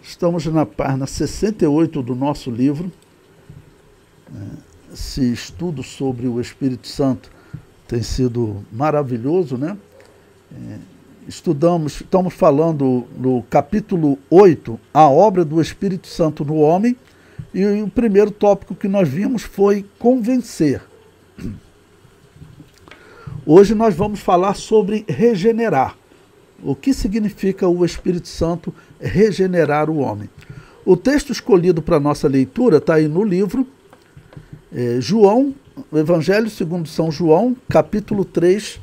Estamos na página 68 do nosso livro. Esse estudo sobre o Espírito Santo tem sido maravilhoso, né? Estamos falando no capítulo 8, a obra do Espírito Santo no homem, e o primeiro tópico que nós vimos foi convencer. Hoje nós vamos falar sobre regenerar. O que significa o Espírito Santo regenerar o homem? O texto escolhido para a nossa leitura está aí no livro João, o Evangelho segundo São João, capítulo 3,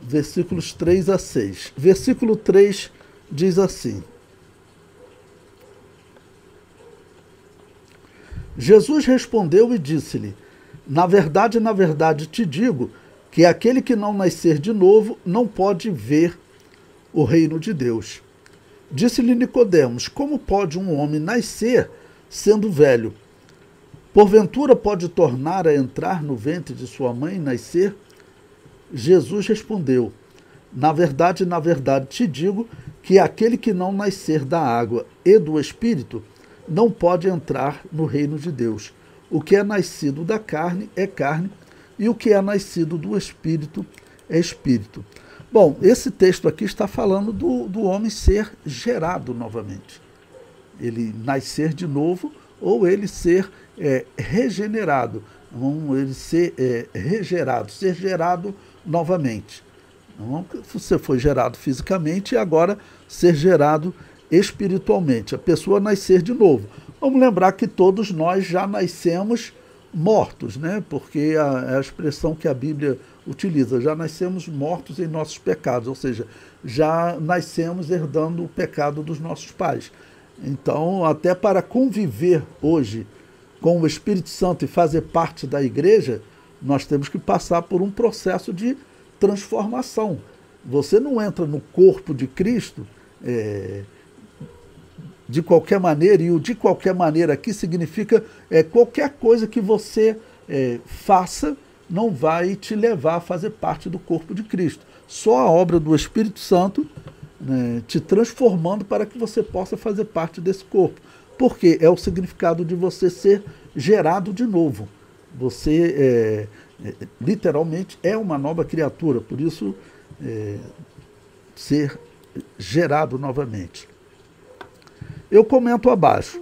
versículos 3 a 6. Versículo 3 diz assim: Jesus respondeu e disse-lhe: na verdade te digo que aquele que não nascer de novo não pode ver o reino de Deus. Disse-lhe Nicodemos: como pode um homem nascer sendo velho? Porventura pode tornar a entrar no ventre de sua mãe e nascer? Jesus respondeu: na verdade te digo que aquele que não nascer da água e do Espírito não pode entrar no reino de Deus. O que é nascido da carne é carne, e o que é nascido do Espírito é Espírito. Bom, esse texto aqui está falando do homem ser gerado novamente. Ele nascer de novo, ou ele ser regenerado. Ele ser regerado, ser gerado novamente. Não, você foi gerado fisicamente e agora ser gerado espiritualmente. A pessoa nascer de novo. Vamos lembrar que todos nós já nascemos mortos, né? Porque é a expressão que a Bíblia utiliza. Já nascemos mortos em nossos pecados, ou seja, já nascemos herdando o pecado dos nossos pais. Então, até para conviver hoje com o Espírito Santo e fazer parte da igreja, nós temos que passar por um processo de transformação. Você não entra no corpo de Cristo de qualquer maneira, e o de qualquer maneira aqui significa qualquer coisa que você faça não vai te levar a fazer parte do corpo de Cristo. Só a obra do Espírito Santo, né, te transformando para que você possa fazer parte desse corpo. Porque é o significado de você ser gerado de novo. Você literalmente é uma nova criatura, por isso ser gerado novamente. Eu comento abaixo.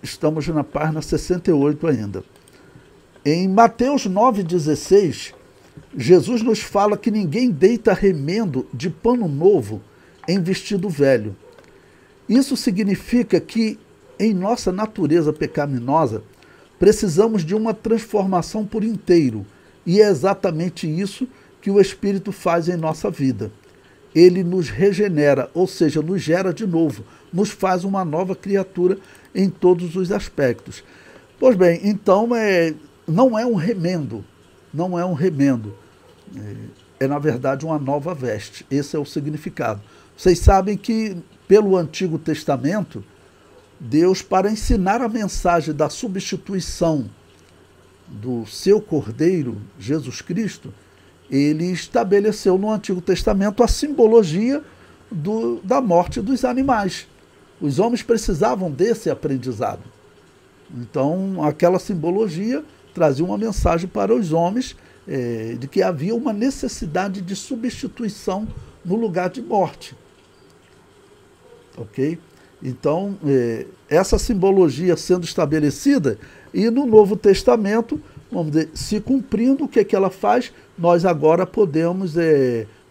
Estamos na página 68 ainda. Em Mateus 9,16, Jesus nos fala que ninguém deita remendo de pano novo em vestido velho. Isso significa que, em nossa natureza pecaminosa, precisamos de uma transformação por inteiro. E é exatamente isso que o Espírito faz em nossa vida. Ele nos regenera, ou seja, nos gera de novo, nos faz uma nova criatura em todos os aspectos. Pois bem, então não é um remendo, não é um remendo, é na verdade uma nova veste. Esse é o significado. Vocês sabem que pelo Antigo Testamento, Deus, para ensinar a mensagem da substituição do seu Cordeiro, Jesus Cristo, ele estabeleceu no Antigo Testamento a simbologia da morte dos animais. Os homens precisavam desse aprendizado. Então, aquela simbologia trazia uma mensagem para os homens de que havia uma necessidade de substituição no lugar de morte. Ok? Então, essa simbologia sendo estabelecida, e no Novo Testamento, vamos dizer, se cumprindo, o que ela faz? Nós agora podemos,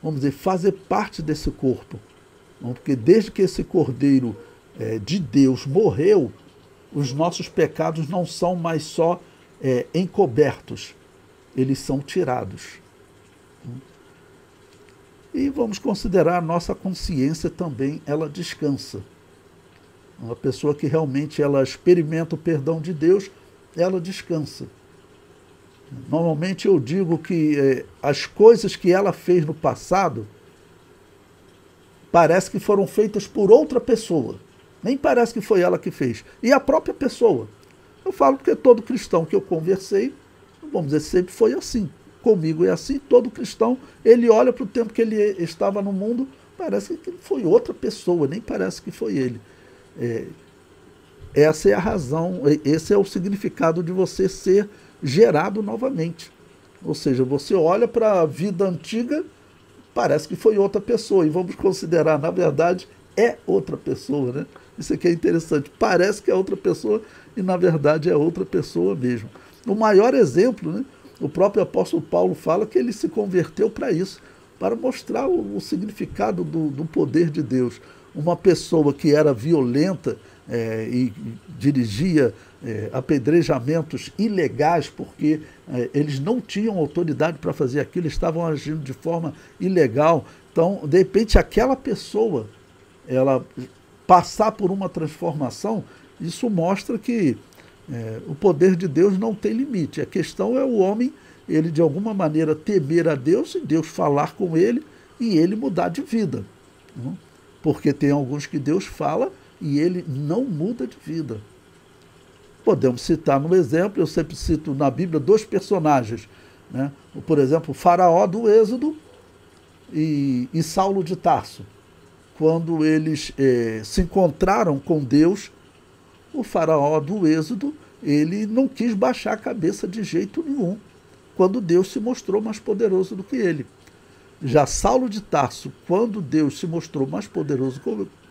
vamos dizer, fazer parte desse corpo. Porque desde que esse Cordeiro de Deus morreu, os nossos pecados não são mais só encobertos, eles são tirados. E vamos considerar a nossa consciência também, ela descansa. Uma pessoa que realmente ela experimenta o perdão de Deus, ela descansa. Normalmente eu digo que as coisas que ela fez no passado parece que foram feitas por outra pessoa. Nem parece que foi ela que fez. E a própria pessoa. Eu falo porque todo cristão que eu conversei, vamos dizer, sempre foi assim. Comigo é assim, todo cristão, ele olha para o tempo que ele estava no mundo, parece que foi outra pessoa, nem parece que foi ele. Essa é a razão, esse é o significado de você ser gerado novamente. Ou seja, você olha para a vida antiga, parece que foi outra pessoa, e vamos considerar, na verdade, é outra pessoa, né? Isso aqui é interessante. Parece que é outra pessoa, e na verdade é outra pessoa mesmo. O maior exemplo, né? O próprio apóstolo Paulo fala que ele se converteu para isso, para mostrar o significado do poder de Deus. Uma pessoa que era violenta e dirigia apedrejamentos ilegais, porque eles não tinham autoridade para fazer aquilo, estavam agindo de forma ilegal. Então, de repente, aquela pessoa, ela passar por uma transformação, isso mostra que o poder de Deus não tem limite. A questão é o homem, ele de alguma maneira temer a Deus e Deus falar com ele e ele mudar de vida. Não? Porque tem alguns que Deus fala e ele não muda de vida. Podemos citar no exemplo, eu sempre cito na Bíblia 2 personagens, né? Por exemplo, o Faraó do Êxodo e Saulo de Tarso. Quando eles se encontraram com Deus, o Faraó do Êxodo, ele não quis baixar a cabeça de jeito nenhum, quando Deus se mostrou mais poderoso do que ele. Já Saulo de Tarso, quando Deus se mostrou mais poderoso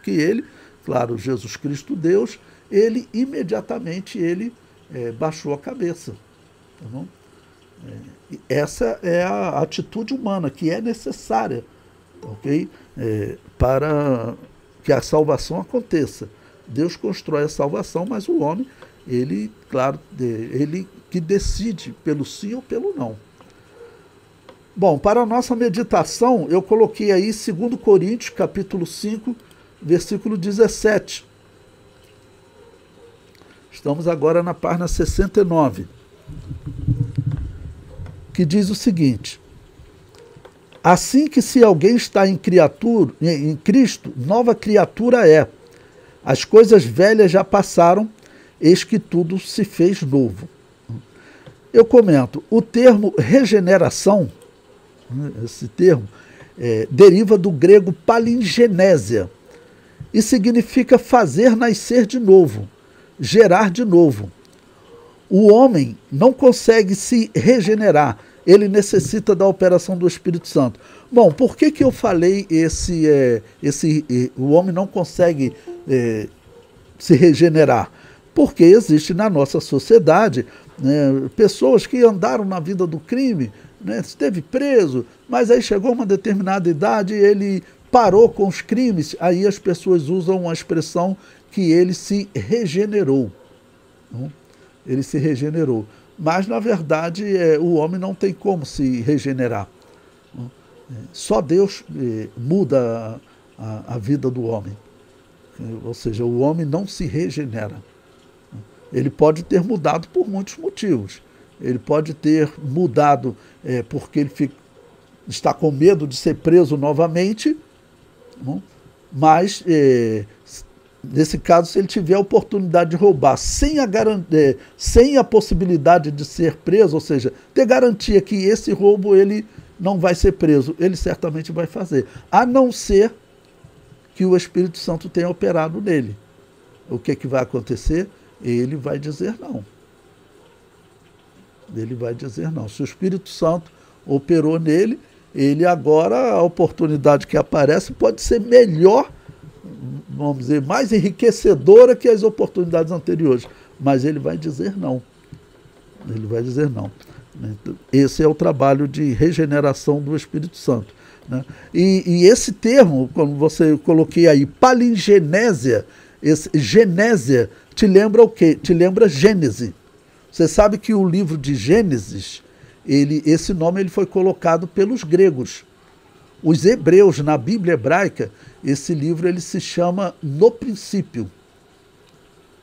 que ele, claro, Jesus Cristo Deus, ele imediatamente baixou a cabeça. Tá bom? Essa é a atitude humana que é necessária, ok? Para que a salvação aconteça. Deus constrói a salvação, mas o homem, ele, claro, ele que decide pelo sim ou pelo não. Bom, para a nossa meditação, eu coloquei aí 2 Coríntios, capítulo 5, versículo 17. Estamos agora na página 69, que diz o seguinte: assim que se alguém está em Cristo, nova criatura é. As coisas velhas já passaram, eis que tudo se fez novo. Eu comento, o termo regeneração, esse termo, deriva do grego palingenésia e significa fazer nascer de novo, gerar de novo. O homem não consegue se regenerar, ele necessita da operação do Espírito Santo. Bom, por que eu falei o homem não consegue se regenerar? Porque existe na nossa sociedade pessoas que andaram na vida do crime, esteve preso, mas aí chegou uma determinada idade, ele parou com os crimes, aí as pessoas usam a expressão que ele se regenerou. Ele se regenerou. Mas, na verdade, o homem não tem como se regenerar. Só Deus muda a vida do homem. Ou seja, o homem não se regenera. Ele pode ter mudado por muitos motivos. Ele pode ter mudado porque ele está com medo de ser preso novamente, mas, nesse caso, se ele tiver a oportunidade de roubar sem a possibilidade de ser preso, ou seja, ter garantia que esse roubo ele não vai ser preso, ele certamente vai fazer, a não ser que o Espírito Santo tenha operado nele. O que vai acontecer? Ele vai dizer não. Ele vai dizer não. Se o Espírito Santo operou nele, ele agora, a oportunidade que aparece pode ser melhor, vamos dizer, mais enriquecedora que as oportunidades anteriores. Mas ele vai dizer não. Ele vai dizer não. Esse é o trabalho de regeneração do Espírito Santo. E esse termo, como você coloquei aí, palingenésia, genésia, te lembra o quê? Te lembra Gênese. Você sabe que o livro de Gênesis, esse nome ele foi colocado pelos gregos. Os hebreus, na Bíblia hebraica, esse livro ele se chama No Princípio.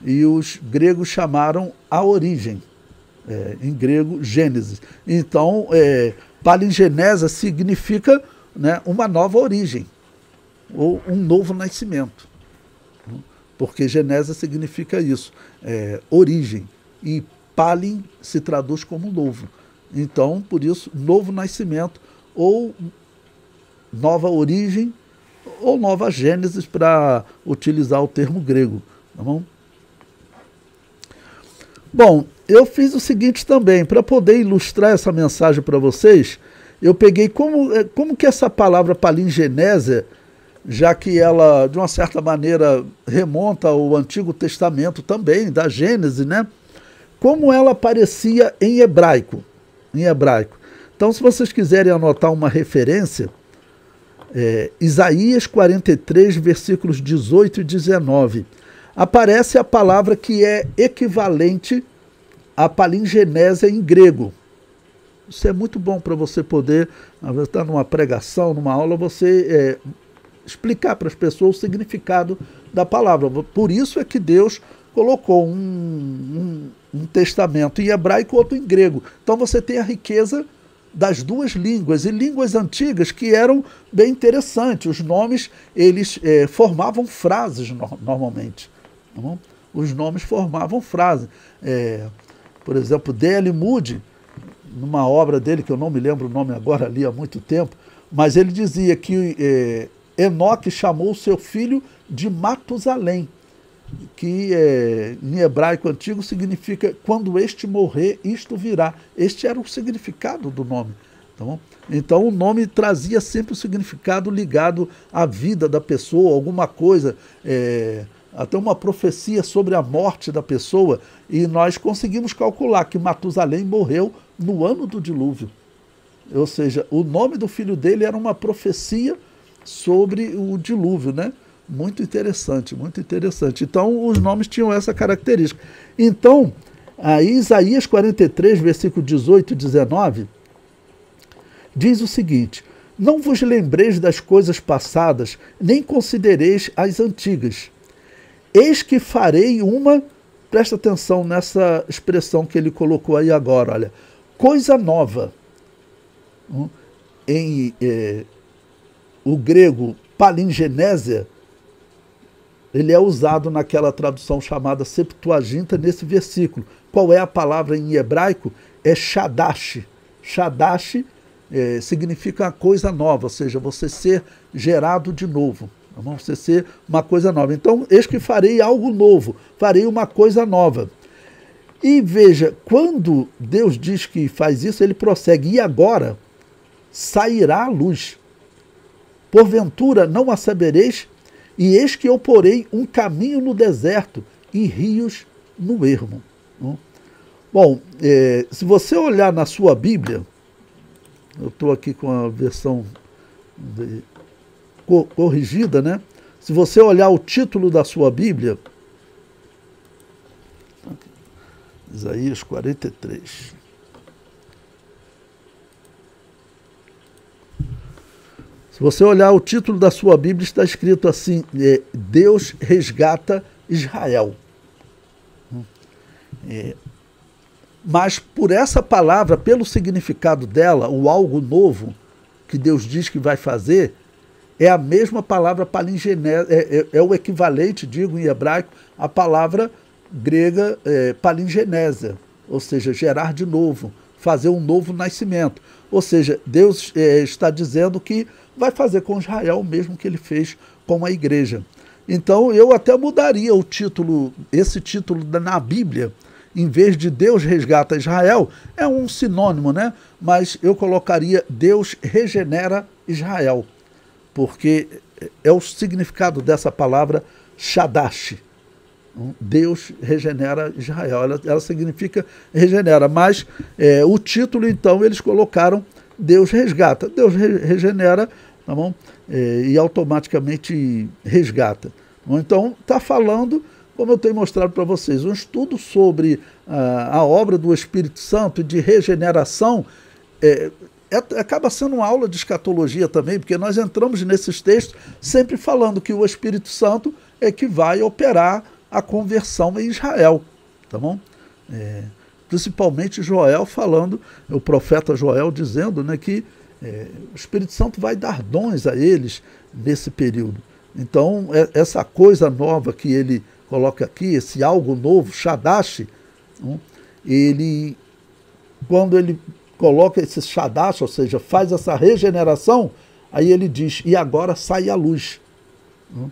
E os gregos chamaram A Origem. Em grego, Gênesis. Então, palingenésia significa uma nova origem, ou um novo nascimento. Porque Genese significa isso, origem. e Palim se traduz como novo. Então, por isso, novo nascimento, ou nova origem, ou nova gênesis, para utilizar o termo grego. Tá bom? Bom, eu fiz o seguinte também, para poder ilustrar essa mensagem para vocês, eu peguei como que essa palavra palingenésia, já que ela, de uma certa maneira, remonta ao Antigo Testamento também, da Gênesis, né? Como ela aparecia em hebraico. Então, se vocês quiserem anotar uma referência, Isaías 43, versículos 18 e 19, aparece a palavra que é equivalente à palingenésia em grego. Isso é muito bom para você poder, às vezes, estar numa pregação, numa aula, você explicar para as pessoas o significado da palavra. Por isso é que Deus colocou um testamento em hebraico e outro em grego. Então você tem a riqueza das duas línguas, e línguas antigas que eram bem interessantes. Os nomes, eles formavam frases normalmente. Tá bom? Os nomes formavam frases. Por exemplo, D.L. Moody, numa obra dele, que eu não me lembro o nome agora, li há muito tempo, mas ele dizia que Enoque chamou seu filho de Matusalém, que em hebraico antigo significa quando este morrer, isto virá. Este era o significado do nome. Tá bom? Então o nome trazia sempre o significado ligado à vida da pessoa, alguma coisa, até uma profecia sobre a morte da pessoa, e nós conseguimos calcular que Matusalém morreu no ano do dilúvio. Ou seja, o nome do filho dele era uma profecia sobre o dilúvio, né? Muito interessante, muito interessante. Então, os nomes tinham essa característica. Então, aí, Isaías 43, versículo 18 e 19, diz o seguinte: não vos lembreis das coisas passadas, nem considereis as antigas. Eis que farei uma, presta atenção nessa expressão que ele colocou aí agora, olha, coisa nova. Em o grego palingenésia, ele é usado naquela tradução chamada Septuaginta nesse versículo. Qual é a palavra em hebraico? É Shadash. Shadash significa uma coisa nova, ou seja, você ser gerado de novo. Você ser uma coisa nova. Então, eis que farei algo novo, farei uma coisa nova. E veja, quando Deus diz que faz isso, ele prossegue, e agora sairá a luz. Porventura não a sabereis, e eis que eu porei um caminho no deserto e rios no ermo. Bom, se você olhar na sua Bíblia, eu estou aqui com a versão corrigida, né? Se você olhar o título da sua Bíblia, Isaías 43. Se você olhar o título da sua Bíblia, está escrito assim, Deus resgata Israel. Mas por essa palavra, pelo significado dela, o algo novo que Deus diz que vai fazer, é a mesma palavra palingenésia, é o equivalente, digo em hebraico, à palavra grega palingenésia, ou seja, gerar de novo, fazer um novo nascimento. Ou seja, Deus está dizendo que vai fazer com Israel o mesmo que ele fez com a igreja. Então eu até mudaria o título, esse título na Bíblia, em vez de Deus resgata Israel, é um sinônimo, né? Mas eu colocaria Deus regenera Israel, porque é o significado dessa palavra Shadash. Deus regenera Israel, ela significa regenera, mas o título, então, eles colocaram Deus resgata. Deus regenera, tá bom? E automaticamente resgata. Então, está falando, como eu tenho mostrado para vocês, um estudo sobre a obra do Espírito Santo e de regeneração, acaba sendo uma aula de escatologia também, porque nós entramos nesses textos sempre falando que o Espírito Santo é que vai operar a conversão em Israel, tá bom? Principalmente Joel falando, o profeta Joel dizendo, né, que o Espírito Santo vai dar dons a eles nesse período. Então, essa coisa nova que ele coloca aqui, esse algo novo, Shadash, Né? Ele, quando ele coloca esse Shadash, ou seja, faz essa regeneração, aí ele diz, e agora sai a luz. Né?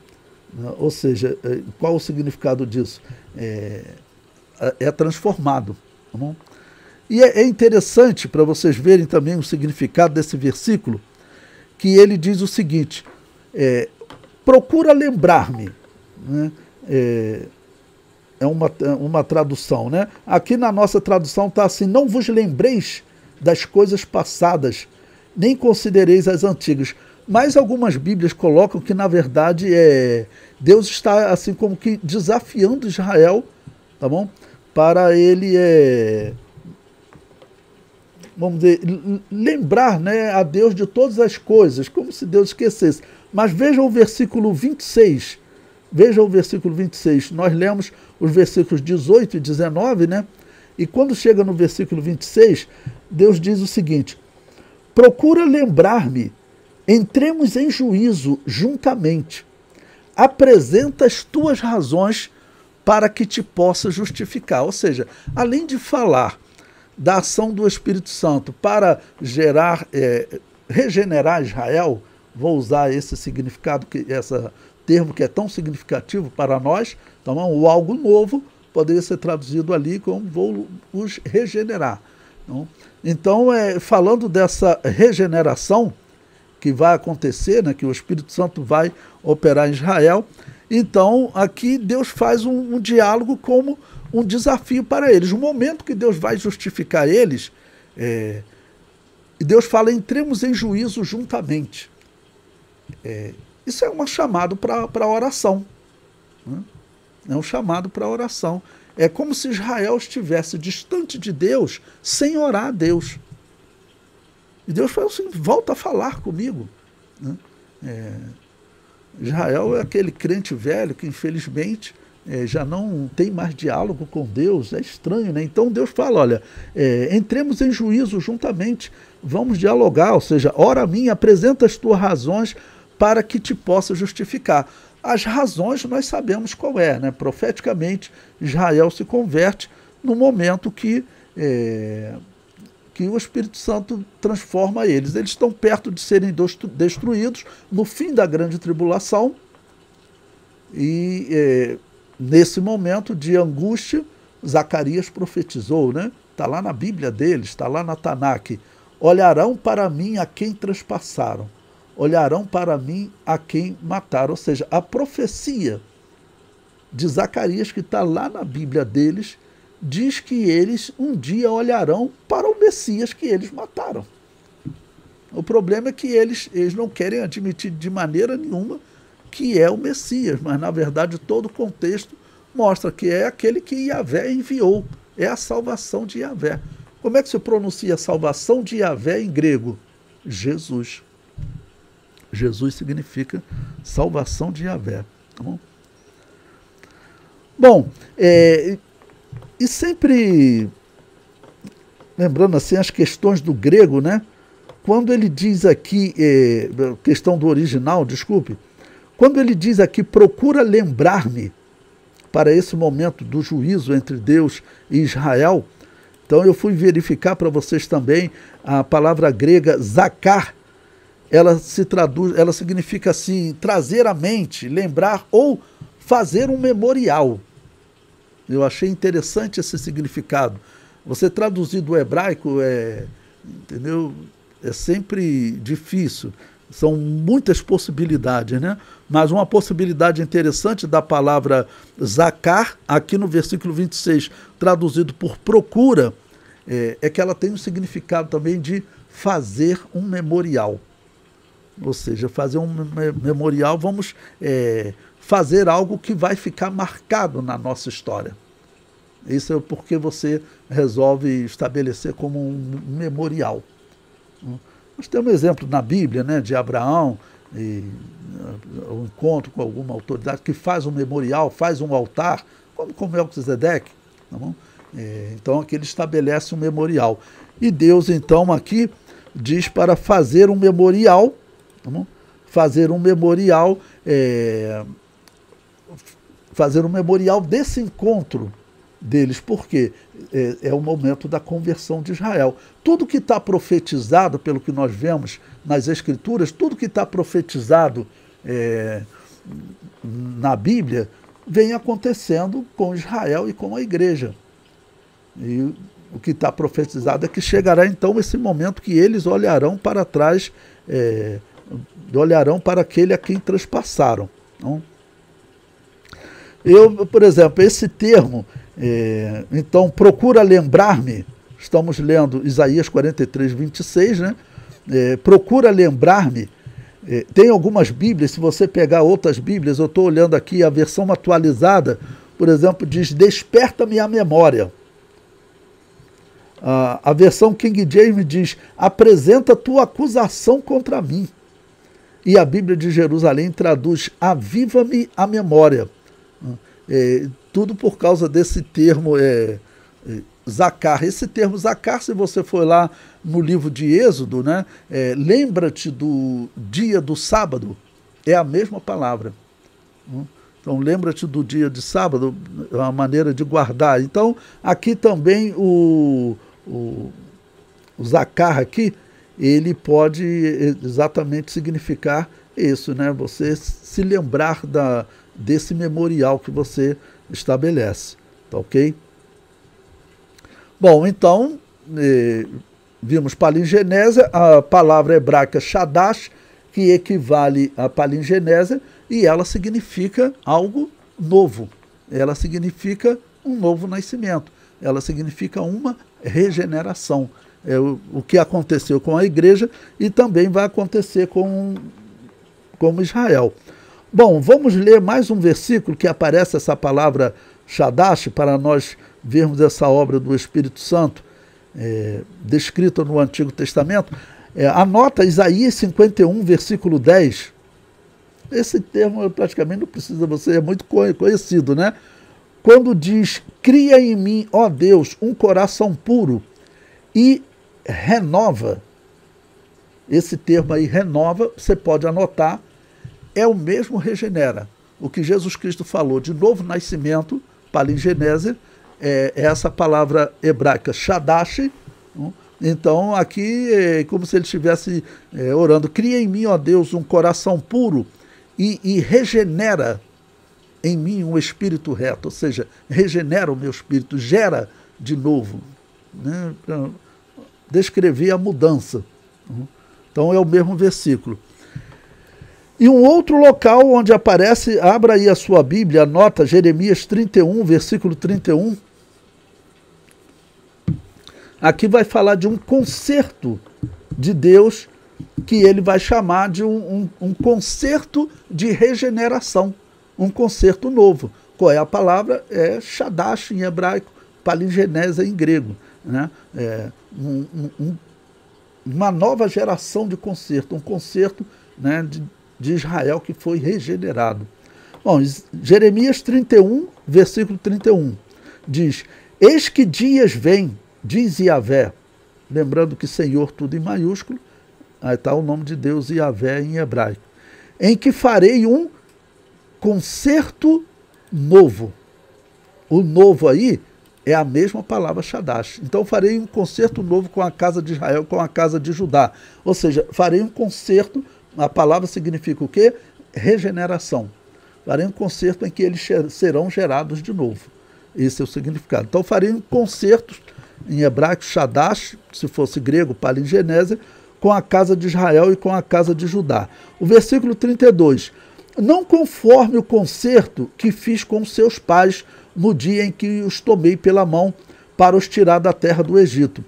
Ou seja, qual o significado disso? É transformado. Tá bom? E é interessante para vocês verem também o significado desse versículo, que ele diz o seguinte, procura lembrar-me, né? É uma tradução, né? Aqui na nossa tradução está assim, não vos lembreis das coisas passadas, nem considereis as antigas. Mas algumas Bíblias colocam que, na verdade, Deus está assim como que desafiando Israel, tá bom? Para ele, vamos dizer, lembrar, né, a Deus de todas as coisas, como se Deus esquecesse. Mas veja o versículo 26. Veja o versículo 26. Nós lemos os versículos 18 e 19, né? E quando chega no versículo 26, Deus diz o seguinte, procura lembrar-me, entremos em juízo juntamente. Apresenta as tuas razões para que te possa justificar. Ou seja, além de falar da ação do Espírito Santo para regenerar Israel, vou usar esse significado, esse termo que é tão significativo para nós, então, o algo novo poderia ser traduzido ali como vou os regenerar. Então, falando dessa regeneração que vai acontecer, né, que o Espírito Santo vai operar em Israel, então aqui Deus faz um diálogo como um desafio para eles. No momento que Deus vai justificar eles, Deus fala, entremos em juízo juntamente. Isso é um chamado para a oração. Né? É um chamado para a oração. É como se Israel estivesse distante de Deus, sem orar a Deus. E Deus fala assim, volta a falar comigo. Né? Israel é aquele crente velho que, infelizmente, já não tem mais diálogo com Deus. É estranho, né? Então Deus fala, olha, entremos em juízo juntamente, vamos dialogar, ou seja, ora a mim, apresenta as tuas razões para que te possa justificar. As razões nós sabemos qual é, né? Profeticamente, Israel se converte no momento que o Espírito Santo transforma eles. Eles estão perto de serem destruídos no fim da grande tribulação e nesse momento de angústia, Zacarias profetizou, né? Está lá na Bíblia deles, está lá na Tanakh. Olharão para mim a quem transpassaram, olharão para mim a quem mataram. Ou seja, a profecia de Zacarias, que está lá na Bíblia deles, diz que eles um dia olharão para o Messias que eles mataram. O problema é que eles não querem admitir de maneira nenhuma que é o Messias, mas na verdade todo o contexto mostra que é aquele que Yahvé enviou, é a salvação de Yahvé. Como é que se pronuncia a salvação de Yahvé em grego? Jesus. Jesus significa salvação de Yahvé. Tá bom? Bom, e sempre lembrando assim as questões do grego, né? Quando ele diz aqui, questão do original, desculpe, quando ele diz aqui, procura lembrar-me para esse momento do juízo entre Deus e Israel, então eu fui verificar para vocês também a palavra grega zakar, ela significa assim, trazer à mente, lembrar ou fazer um memorial. Eu achei interessante esse significado. Você traduzir do hebraico entendeu? É sempre difícil. São muitas possibilidades, né? Mas uma possibilidade interessante da palavra zakar, aqui no versículo 26, traduzido por procura, é que ela tem um significado também de fazer um memorial. Ou seja, fazer um memorial, vamos fazer algo que vai ficar marcado na nossa história. Isso é porque você resolve estabelecer como um memorial. Nós temos um exemplo na Bíblia, né, de Abraão, um encontro com alguma autoridade que faz um memorial, faz um altar, como com Melquisedeque. Tá bom? Então aqui ele estabelece um memorial. E Deus então aqui diz para fazer um memorial, tá bom? Fazer um memorial desse encontro deles, porque é o momento da conversão de Israel. Tudo que está profetizado, pelo que nós vemos nas Escrituras, tudo que está profetizado na Bíblia, vem acontecendo com Israel e com a igreja. E o que está profetizado é que chegará então esse momento que eles olharão para trás, olharão para aquele a quem transpassaram. Não? Por exemplo, esse termo, então, procura lembrar-me, estamos lendo Isaías 43, 26, né? Procura lembrar-me. Tem algumas Bíblias, se você pegar outras Bíblias, eu estou olhando aqui a versão atualizada, por exemplo, diz, desperta-me a memória. A versão King James diz, apresenta tua acusação contra mim. E a Bíblia de Jerusalém traduz, aviva-me a memória. Tudo por causa desse termo Zacar. Esse termo Zacar, se você for lá no livro de Êxodo, né, lembra-te do dia do sábado, é a mesma palavra. Então, lembra-te do dia de sábado, é uma maneira de guardar. Então, aqui também o Zacar aqui, ele pode exatamente significar isso, né? Você se lembrar desse memorial que você estabelece, tá ok? Bom, então, vimos palingenésia, a palavra hebraica shadash, que equivale a palingenésia, e ela significa algo novo, ela significa um novo nascimento, ela significa uma regeneração. O que aconteceu com a igreja e também vai acontecer com Israel. Bom, vamos ler mais um versículo que aparece essa palavra Shadash, para nós vermos essa obra do Espírito Santo, descrita no Antigo Testamento. Anota Isaías 51, versículo 10. Esse termo praticamente não precisa, você é muito conhecido, né? Quando diz, cria em mim, ó Deus, um coração puro e renova. Esse termo aí, renova, você pode anotar, é o mesmo regenera. O que Jesus Cristo falou de novo nascimento, palingenésia, é essa palavra hebraica, shadash. Então, aqui é como se ele estivesse orando, cria em mim, ó Deus, um coração puro e regenera em mim um espírito reto, ou seja, regenera o meu espírito, gera de novo, né, para descrever a mudança. Então é o mesmo versículo. E um outro local onde aparece, abra aí a sua Bíblia, anota Jeremias 31, versículo 31. Aqui vai falar de um concerto de Deus, que ele vai chamar de um concerto de regeneração, um concerto novo. Qual é a palavra? É Shadash em hebraico, palingenésia em grego, né? Uma nova geração de concerto, um concerto, né, de Israel que foi regenerado. Bom, Jeremias 31, versículo 31, diz, eis que dias vêm, diz Yahvé, lembrando que Senhor tudo em maiúsculo, aí está o nome de Deus Yahvé em hebraico, em que farei um concerto novo. O novo aí é a mesma palavra Shadash. Então farei um concerto novo com a casa de Israel, com a casa de Judá. Ou seja, farei um concerto, a palavra significa o quê? Regeneração. Farei um concerto em que eles serão gerados de novo. Esse é o significado. Então farei um concerto, em hebraico Shadash, se fosse grego, palingenésia, com a casa de Israel e com a casa de Judá. O versículo 32. Não conforme o concerto que fiz com seus pais no dia em que os tomei pela mão para os tirar da terra do Egito,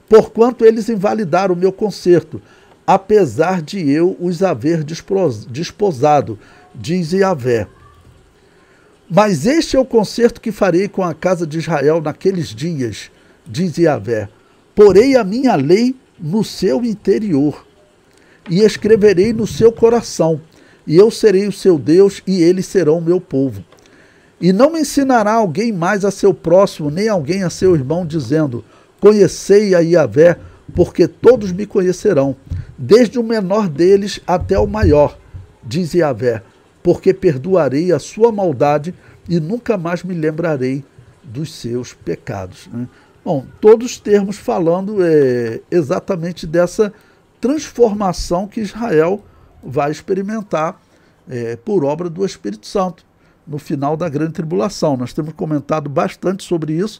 porquanto eles invalidaram o meu concerto, apesar de eu os haver desposado, diz Yahvé. Mas este é o concerto que farei com a casa de Israel naqueles dias, diz Yahvé. Porei a minha lei no seu interior e escreverei no seu coração, e eu serei o seu Deus e eles serão o meu povo. E não me ensinará alguém mais a seu próximo, nem alguém a seu irmão, dizendo, conhecei a Yahvé, porque todos me conhecerão, desde o menor deles até o maior, diz Yahvé, porque perdoarei a sua maldade e nunca mais me lembrarei dos seus pecados. Né? Bom, todos os termos falando exatamente dessa transformação que Israel vai experimentar por obra do Espírito Santo no final da grande tribulação. Nós temos comentado bastante sobre isso,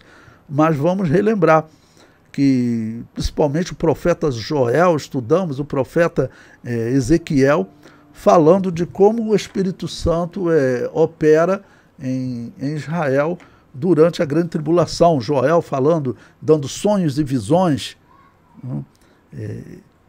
mas vamos relembrar que principalmente o profeta Joel, estudamos o profeta Ezequiel, falando de como o Espírito Santo opera em Israel durante a grande tribulação. Joel falando, dando sonhos e visões.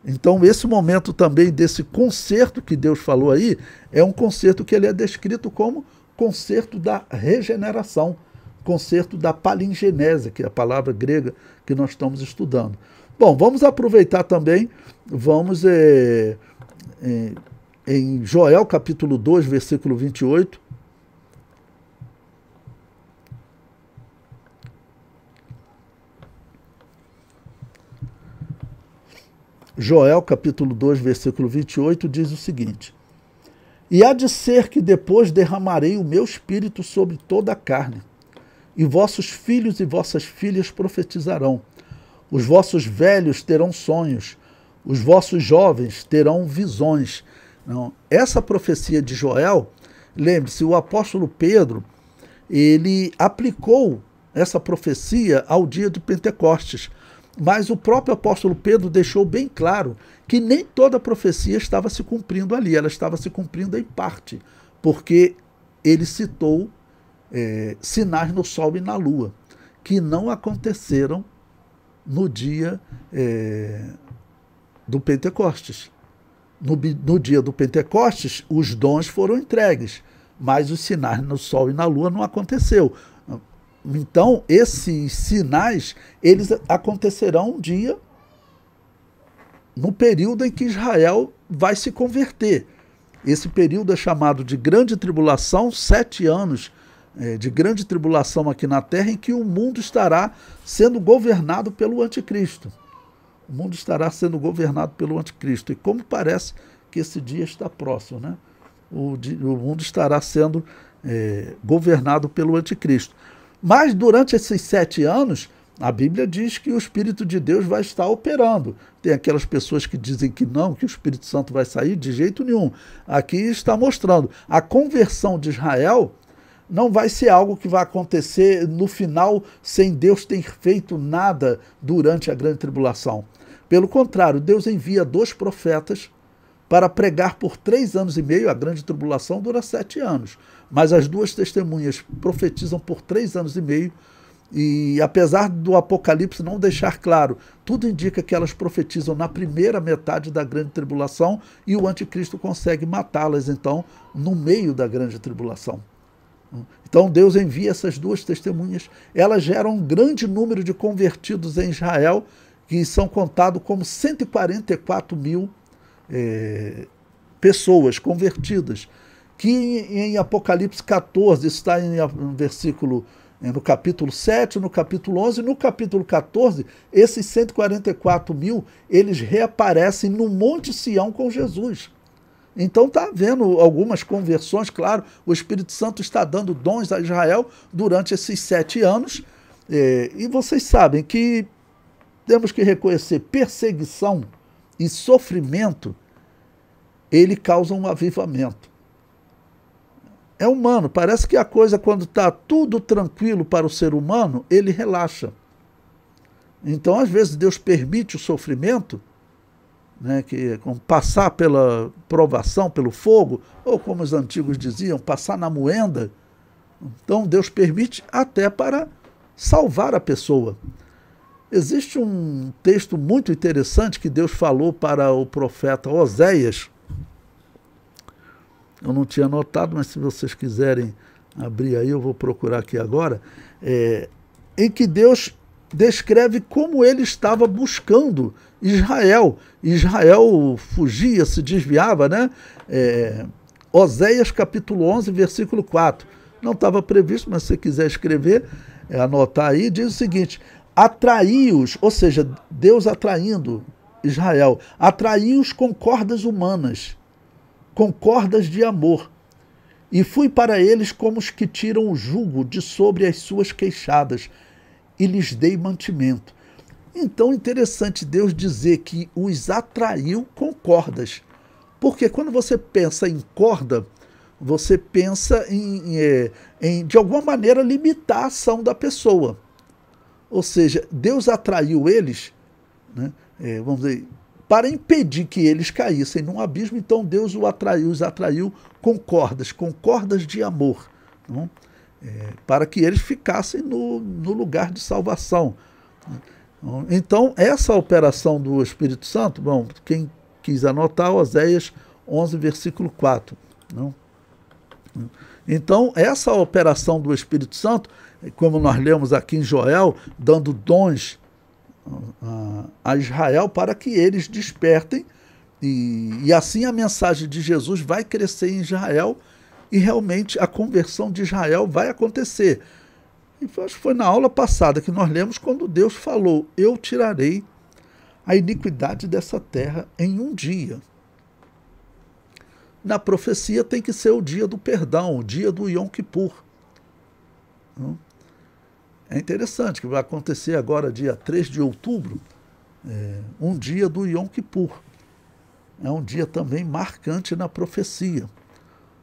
Então, esse momento também desse concerto que Deus falou aí, é um concerto que ele é descrito como concerto da regeneração, concerto da palingenese, que é a palavra grega que nós estamos estudando. Bom, vamos aproveitar também, vamos em Joel capítulo 2, versículo 28, Joel capítulo 2, versículo 28, diz o seguinte: E há de ser que depois derramarei o meu espírito sobre toda a carne, e vossos filhos e vossas filhas profetizarão, os vossos velhos terão sonhos, os vossos jovens terão visões. Não, essa profecia de Joel, lembre-se, o apóstolo Pedro, ele aplicou essa profecia ao dia de Pentecostes, mas o próprio apóstolo Pedro deixou bem claro que nem toda a profecia estava se cumprindo ali, ela estava se cumprindo em parte, porque ele citou sinais no sol e na lua, que não aconteceram no dia do Pentecostes. No dia do Pentecostes, os dons foram entregues, mas os sinais no sol e na lua não aconteceu. Então, esses sinais, eles acontecerão um dia no período em que Israel vai se converter. Esse período é chamado de grande tribulação, 7 anos de grande tribulação aqui na terra, em que o mundo estará sendo governado pelo anticristo. O mundo estará sendo governado pelo anticristo. E como parece que esse dia está próximo, né? O mundo estará sendo governado pelo anticristo. Mas durante esses 7 anos, a Bíblia diz que o Espírito de Deus vai estar operando. Tem aquelas pessoas que dizem que não, que o Espírito Santo vai sair, de jeito nenhum. Aqui está mostrando, a conversão de Israel não vai ser algo que vai acontecer no final sem Deus ter feito nada durante a grande tribulação. Pelo contrário, Deus envia 2 profetas para pregar por 3 anos e meio. A grande tribulação dura 7 anos, mas as 2 testemunhas profetizam por 3 anos e meio, e apesar do Apocalipse não deixar claro, tudo indica que elas profetizam na primeira metade da grande tribulação, e o anticristo consegue matá-las, então, no meio da grande tribulação. Então Deus envia essas 2 testemunhas, elas geram um grande número de convertidos em Israel, que são contados como 144 mil pessoas convertidas, que em Apocalipse 14, está no capítulo 7, no capítulo 11, no capítulo 14, esses 144 mil, eles reaparecem no Monte Sião com Jesus. Então está havendo algumas conversões, claro, o Espírito Santo está dando dons a Israel durante esses 7 anos, e vocês sabem que temos que reconhecer, perseguição e sofrimento, ele causa um avivamento. É humano, parece que a coisa, quando está tudo tranquilo para o ser humano, ele relaxa. Então, às vezes, Deus permite o sofrimento, né, que como passar pela provação, pelo fogo, ou como os antigos diziam, passar na moenda. Então, Deus permite até para salvar a pessoa. Existe um texto muito interessante que Deus falou para o profeta Oséias. Eu não tinha anotado, mas se vocês quiserem abrir aí, eu vou procurar aqui agora, em que Deus descreve como ele estava buscando Israel. Israel fugia, se desviava, né? Oséias capítulo 11, versículo 4. Não estava previsto, mas se você quiser escrever, anotar aí, diz o seguinte: atraí-os, ou seja, Deus atraindo Israel, atraí-os com cordas humanas, com cordas de amor, E fui para eles como os que tiram o jugo de sobre as suas queixadas, e lhes dei mantimento. Então, interessante Deus dizer que os atraiu com cordas. Porque quando você pensa em corda, você pensa em de alguma maneira, limitar a ação da pessoa. Ou seja, Deus atraiu eles, né, vamos dizer, para impedir que eles caíssem num abismo. Então Deus os atraiu com cordas de amor, não? Para que eles ficassem no lugar de salvação. Então, essa operação do Espírito Santo, bom, quem quis anotar, Oséias 11, versículo 4. Não? Então, essa operação do Espírito Santo, como nós lemos aqui em Joel, dando dons a Israel para que eles despertem, e assim a mensagem de Jesus vai crescer em Israel, e realmente a conversão de Israel vai acontecer. E acho que foi na aula passada que nós lemos quando Deus falou: eu tirarei a iniquidade dessa terra em um dia. Na profecia tem que ser o dia do perdão, o dia do Yom Kippur. É interessante que vai acontecer agora, dia 3 de outubro, um dia do Yom Kippur. É um dia também marcante na profecia,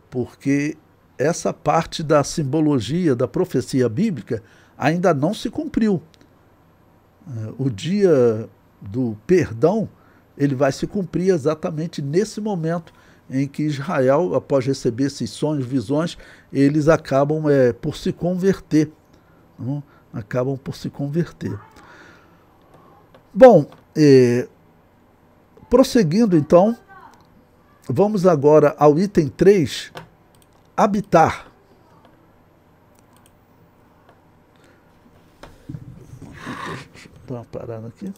porque essa parte da simbologia da profecia bíblica ainda não se cumpriu. O dia do perdão, ele vai se cumprir exatamente nesse momento em que Israel, após receber esses sonhos, visões, eles acabam por se converter. Não? Acabam por se converter. Bom, prosseguindo então, vamos agora ao item 3, habitar. Deixa eu dar uma parada aqui.